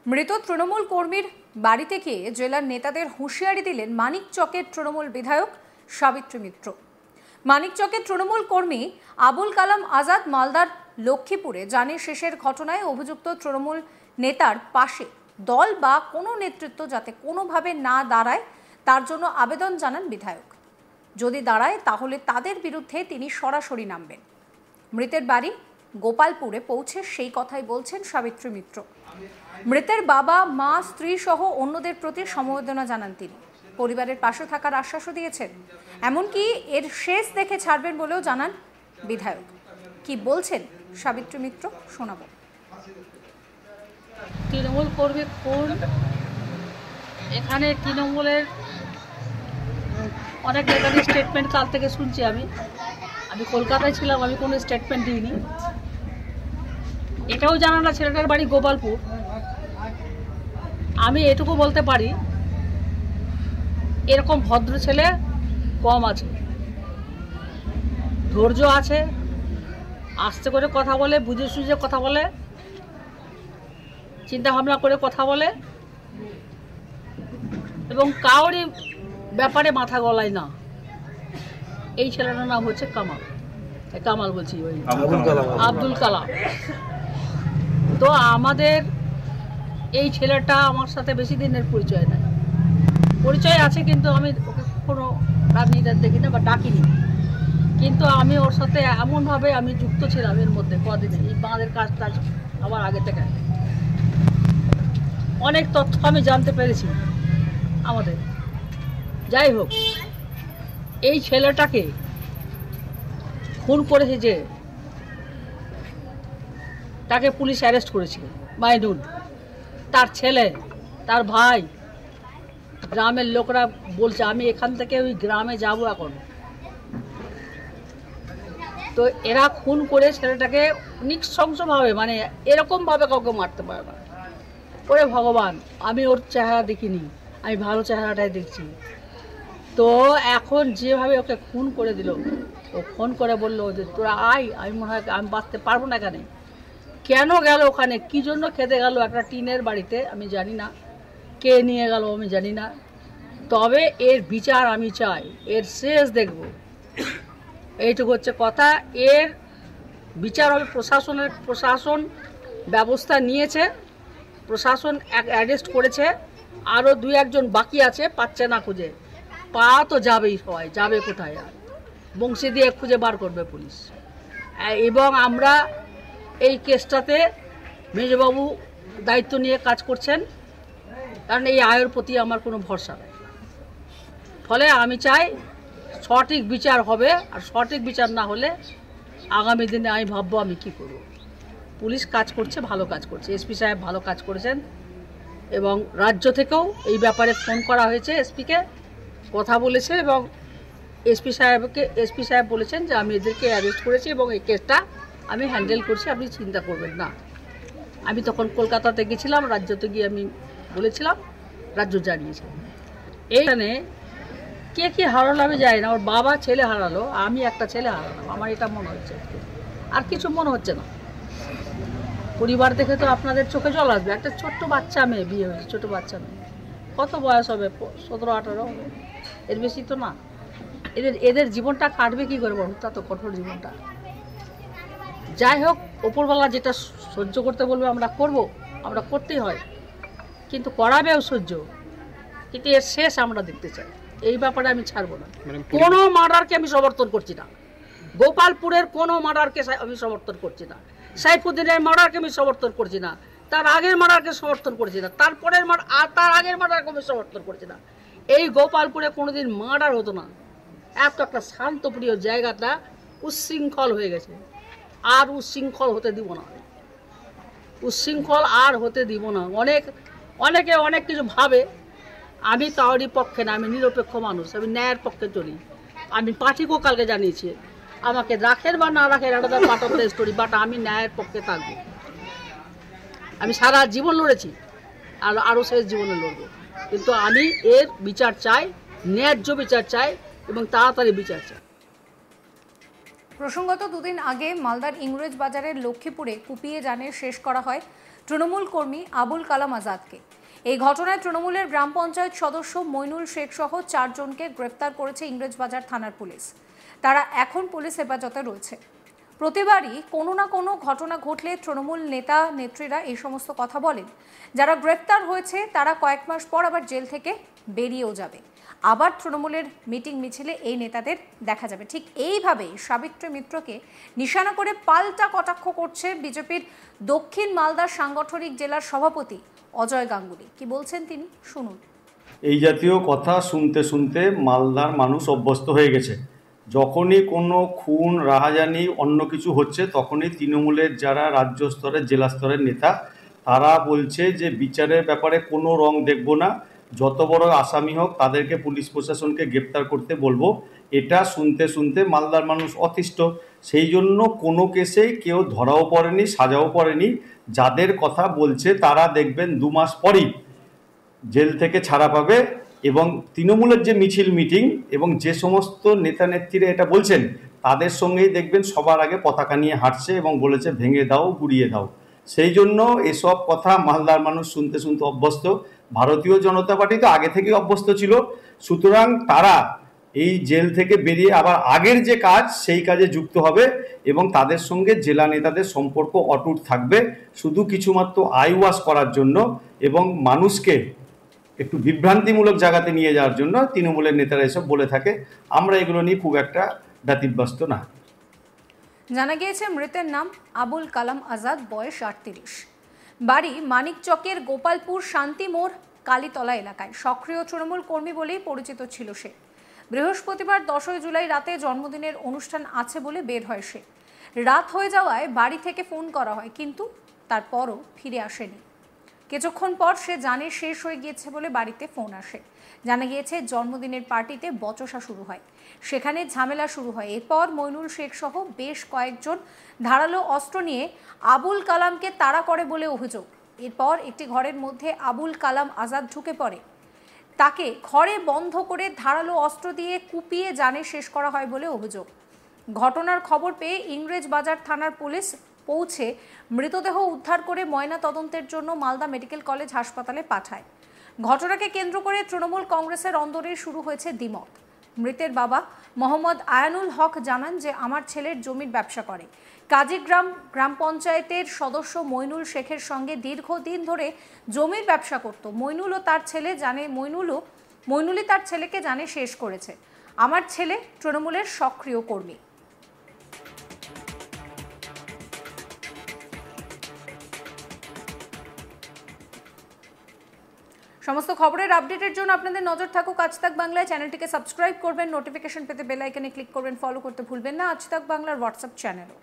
মৃত তৃণমূল কর্মীর বাড়ি থেকে জেলার নেতাদের হুঁশিয়ারি দিলেন মানিকচকের তৃণমূল বিধায়ক সাবিত্রী মিত্র। মানিকচকের তৃণমূল কর্মী আবুল কালাম আজাদ মালদার লক্ষ্মীপুরে জানে শেষের ঘটনায় অভিযুক্ত তৃণমূল নেতার পাশে দল বা কোনো নেতৃত্ব যাতে কোনোভাবে না দাঁড়ায় তার জন্য আবেদন জানান বিধায়ক। যদি দাঁড়ায় তাহলে তাদের বিরুদ্ধে তিনি সরাসরি নামবেন। মৃতের বাড়ি গোপালপুরে পৌঁছে সেই কথাই বলছেন সাবিত্রী মিত্র। মৃতের বাবা, মা, স্ত্রী সহ অন্যদের প্রতি সমবেদনা জানান তিনি। পরিবারের পাশে থাকার আশ্বাসও দিয়েছেন। এমনকি এর শেষ দেখে ছাড়বেন বলেও জানান বিধায়ক। কি বলছেন সাবিত্রী মিত্র শোনাবো। তৃণমূল কর্মী খুন, এখানে তৃণমূলের অনেক নেতাদের স্টেটমেন্ট কাল থেকে শুনছি। আমি কলকাতায় ছিলাম, আমি কোনো স্টেটমেন্ট দিইনি। এটাও জানা না ছেলেটার বাড়ি গোপালপুর। আমি এটুকু বলতে পারি, এরকম ভদ্র ছেলে কম আছে, ধৈর্য আছে, আস্তে করে কথা বলে, বুঝে সুঝে কথা বলে, চিন্তা ভাবনা করে কথা বলে এবং কাউরই ব্যাপারে মাথা গলায় না। এই ছেলেটার নাম হচ্ছে কামাল বলছি, ওই আব্দুল কালাম। তো আমাদের এই ছেলেটা আমার সাথে বেশি দিনের পরিচয় নাই, পরিচয় আছে কিন্তু আমি ওকে কোনো রাজনীতি দেখি না বা ডাকিনি। কিন্তু আমি ওর সাথে এমনভাবে আমি যুক্ত ছিলাম এর মধ্যে কদিনে, এই বাঁধের কাজটা আমার আগে থেকে অনেক তথ্য আমি জানতে পেরেছি আমাদের। যাই হোক, এই ছেলেটাকে খুন করেছে যে, তাকে পুলিশ অ্যারেস্ট করেছিল, মাইনুল, তার ছেলে, তার ভাই। গ্রামের লোকরা বলছে, আমি এখান থেকে ওই গ্রামে যাব এখন। তো এরা খুন করে ছেলেটাকে নৃশংসভাবে, মানে এরকমভাবে কাউকে মারতে পারে না। ওরে ভগবান, আমি ওর চেহারা দেখিনি, আমি ভালো চেহারাটাই দেখছি। তো এখন যেভাবে ওকে খুন করে দিল, ও ফোন করে বললো যে তোরা আয়, আমি মনে হয় আমি বাঁচতে পারবো না এখানে। কেন গেল ওখানে, কী জন্য খেতে গেল একটা টিনের বাড়িতে, আমি জানি না। কে নিয়ে গেল আমি জানি না। তবে এর বিচার আমি চাই, এর শেষ দেখব, এইটুকু হচ্ছে কথা। এর বিচার হবে প্রশাসন ব্যবস্থা নিয়েছে, প্রশাসন অ্যারেস্ট করেছে। আরও 2-1 বাকি আছে, পাচ্ছে না খুঁজে। পাওয়া তো যাবেই, সবাই যাবে কোথায় আর, বংশী দিয়ে খুঁজে বার করবে পুলিশ। এবং আমরা এই কেসটাতে মেজবাবু দায়িত্ব নিয়ে কাজ করছেন, কারণ এই আয়ের প্রতি আমার কোনো ভরসা নেই। ফলে আমি চাই সঠিক বিচার হবে, আর সঠিক বিচার না হলে আগামী দিনে আমি ভাববো আমি কী করব। পুলিশ কাজ করছে, ভালো কাজ করছে, এসপি সাহেব ভালো কাজ করেছেন এবং রাজ্য থেকেও এই ব্যাপারে ফোন করা হয়েছে, এসপিকে কথা বলেছে এবং এসপি সাহেব বলেছেন যে আমি এদেরকে অ্যারেস্ট করেছি এবং এই কেসটা আমি হ্যান্ডেল করছি, আপনি চিন্তা করবেন না। আমি তখন কলকাতাতে গেছিলাম, রাজ্যতে গিয়ে আমি বলেছিলাম, রাজ্য জানিয়েছে। এইখানে কে কী হারালো আমি জানি না। ওর বাবা ছেলে হারালো, আমি একটা ছেলে হারালাম, আমার এটা মনে হচ্ছে, আর কিছু মনে হচ্ছে না। পরিবার দেখে তো আপনাদের চোখে জল আসবে। একটা ছোট্ট বাচ্চা মেয়ে বিয়ে হয়েছে, ছোটো বাচ্চা মেয়ে, কত বয়স হবে, 17-18 হবে, এর বেশি তো না। এদের জীবনটা কাটবে কী করে বলুন, তা তো কঠোর জীবনটা। যাই হোক, ওপরওয়ালা যেটা সহ্য করতে বলবে আমরা করব, আমরা করতেই হয়, কিন্তু করাবেও সহ্য। কিন্তু এর শেষ আমরা দেখতে চাই, এই ব্যাপারে আমি ছাড়বো না। কোনো মার্ডারকে আমি সমর্থন করছি না, গোপালপুরের কোনো মার্ডারকে আমি সমর্থন করছি না, সাইফুদ্দিনের মার্ডারকে আমি সমর্থন করছি না, তার আগের মার্ডারকে সমর্থন করছি না, তারপরের তার আগের মার্ডারকে আমি সমর্থন করছি না। এই গোপালপুরে কোনোদিন মার্ডার হতো না। এত একটা শান্তপ্রিয় জায়গাটা উচ্ছৃঙ্খল হয়ে গেছে, আর উচ্ছৃঙ্খল হতে দিব না, উচ্ছৃঙ্খল আর হতে দিব না। অনেকে অনেক কিছু ভাবে, আমি কাউরি পক্ষে না, আমি নিরপেক্ষ মানুষ, আমি ন্যায়ের পক্ষে চলি। আমি পার্টিকেও কালকে জানিয়েছি, আমাকে রাখেন বা না রাখেন, এটা part of the story, but আমি ন্যায়ের পক্ষে থাকবো। আমি সারা জীবন লড়েছি, আর আরও শেষ জীবনে লড়বো, কিন্তু আমি এর বিচার চাই, ন্যায্য বিচার চাই এবং তাড়াতাড়ি বিচার চাই। প্রসঙ্গত, দুদিন আগে মালদার ইংরেজ বাজারের লক্ষ্মীপুরে কুপিয়ে জানে শেষ করা হয় তৃণমূল কর্মী আবুল কালাম আজাদকে। এই ঘটনায় তৃণমূলের গ্রাম পঞ্চায়েত সদস্য মইনুল শেখ সহ 4 জনকে গ্রেফতার করেছে ইংরেজবাজার থানার পুলিশ। তারা এখন পুলিশ হেফাজতে রয়েছে। প্রতিবারই কোনো না কোনো ঘটনা ঘটলে তৃণমূল নেতা নেত্রীরা এই সমস্ত কথা বলেন। যারা গ্রেফতার হয়েছে তারা কয়েক মাস পর আবার জেল থেকে বেরিয়েও যাবে, আবার তৃণমূলের মিটিং মিছিলে এই নেতাদের দেখা যাবে। ঠিক এইভাবেই সাবিত্রী মিত্রকে নিশানা করে পাল্টা কটাক্ষ করছে বিজেপির দক্ষিণ মালদার সাংগঠনিক জেলার সভাপতি অজয় গাঙ্গুলি। কি বলছেন তিনি, শুনুন। এই জাতীয় কথা শুনতে শুনতে মালদার মানুষ অভ্যস্ত হয়ে গেছে। যখনই কোনো খুন রাহাজানি অন্য কিছু হচ্ছে তখনই তৃণমূলের যারা রাজ্য স্তরের জেলা স্তরের নেতা তারা বলছে যে বিচারের ব্যাপারে কোনো রং দেখব না, যত বড় আসামি হোক তাদেরকে পুলিশ প্রশাসনকে গ্রেপ্তার করতে বলবো। এটা শুনতে শুনতে মালদার মানুষ অতিষ্ঠ। সেই জন্য কোনো কেসেই কেউ ধরাও পড়েনি, সাজাও পড়েনি। যাদের কথা বলছে তারা দেখবেন 2 মাস পরই জেল থেকে ছাড়া পাবে। এবং তৃণমূলের যে মিছিল মিটিং এবং যে সমস্ত নেতা নেত্রীরা এটা বলছেন তাদের সঙ্গেই দেখবেন সবার আগে পতাকা নিয়ে হাঁটছে এবং বলেছে ভেঙে দাও, গুড়িয়ে দাও। সেই জন্য এসব কথা মালদার মানুষ শুনতে শুনতে অভ্যস্ত। ভারতীয় জনতা পার্টি তো আগে থেকেই অভ্যস্ত ছিল। সুতরাং তারা এই জেল থেকে বেরিয়ে আবার আগের যে কাজ সেই কাজে যুক্ত হবে এবং তাদের সঙ্গে জেলা নেতাদের সম্পর্ক অটুট থাকবে, শুধু কিছুমাত্র আই ওয়াশ করার জন্য এবং মানুষকে একটু বিভ্রান্তিমূলক জায়গাতে নিয়ে যাওয়ার জন্য তৃণমূলের নেতারা এসব বলে থাকে। আমরা এগুলো নিয়ে খুব একটা ব্যতিব্যস্ত না। জানা গিয়েছে মৃতের নাম আবুল কালাম আজাদ, বয়স 38, বাড়ি মানিকচকের গোপালপুর শান্তি মোড় কালীতলা এলাকায়। সক্রিয় তৃণমূল কর্মী বলেই পরিচিত ছিল সে। বৃহস্পতিবার 10 জুলাই রাতে জন্মদিনের অনুষ্ঠান আছে বলে বের হয় সে। রাত হয়ে যাওয়ায় বাড়ি থেকে ফোন করা হয়, কিন্তু তারপরও ফিরে আসেনি। কিছুক্ষণ পর সে জানে শেষ হয়ে গিয়েছে বলে বাড়িতে ফোন আসে। জানা গিয়েছে জন্মদিনের পার্টিতে বচসা শুরু হয়, সেখানে ঝামেলা শুরু হয়। এরপর মইনুল শেখ সহ বেশ কয়েকজন ধারালো অস্ত্র নিয়ে আবুল কালামকে তাড়া করে বলে অভিযোগ। এরপর একটি ঘরের মধ্যে আবুল কালাম আজাদ ঢুকে পড়ে। তাকে ঘরে বন্ধ করে ধারালো অস্ত্র দিয়ে কুপিয়ে জানে শেষ করা হয় বলে অভিযোগ। ঘটনার খবর পেয়ে ইংরেজবাজার থানার পুলিশ পৌঁছে মৃতদেহ উদ্ধার করে ময়না তদন্তের জন্য মালদা মেডিকেল কলেজ হাসপাতালে পাঠায়। ঘটনাকে কেন্দ্র করে তৃণমূল কংগ্রেসের অন্দরে শুরু হয়েছে দ্বিমত। মৃতের বাবা মোহাম্মদ আয়ানুল হক জানান যে আমার ছেলের জমির ব্যবসা করে। কাজীগ্রাম গ্রাম পঞ্চায়েতের সদস্য মইনুল শেখের সঙ্গে দীর্ঘদিন ধরে জমির ব্যবসা করত। মইনুলই তার ছেলেকে জানে শেষ করেছে। আমার ছেলে তৃণমূলের সক্রিয় কর্মী। সমস্ত খবরের আপডেটের জন্য আপনাদের নজর থাকুক আজ তাক বাংলায়। চ্যানেলটিকে সাবস্ক্রাইব করবেন, নোটিফিকেশন পেতে বেল আইকনে ক্লিক করবেন, ফলো করতে ভুলবেন না আজ তাক বাংলার হোয়াটসঅ্যাপ চ্যানেলও।